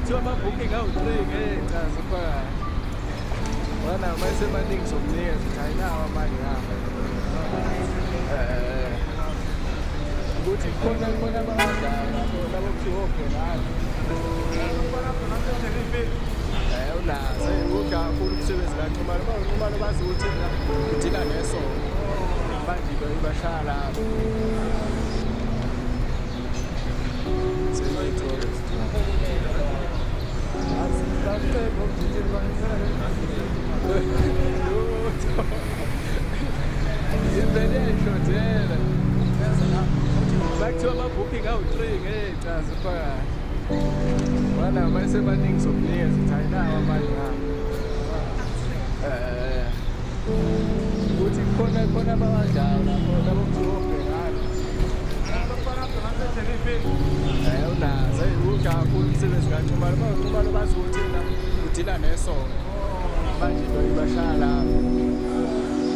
Kuthiwa ama-booking awu-3 ngechaza phakathi. Wana mase maningi sokunika ukuthi ayinawo amanye apha. Ukuthi khona abadala labo kuthiwa okhonala. Unazo ugakhulu umsebenzi kaNxumalo. UNxumalo bazi ukuthi udila nesonto. Manje ibashaya lapho. Kuthiwa ama-booking awu-3 ngechaza phakathi. Wana mase maningi sokunika ukuthi ayinawo amanye apha. Ukuthi khona abadala labo kuthiwa okhonala. Unazo ugakhulu umsebenzi kaNxumalo. UNxumalo bazi ukuthi udila nesonto. Manje ibashaya lapho.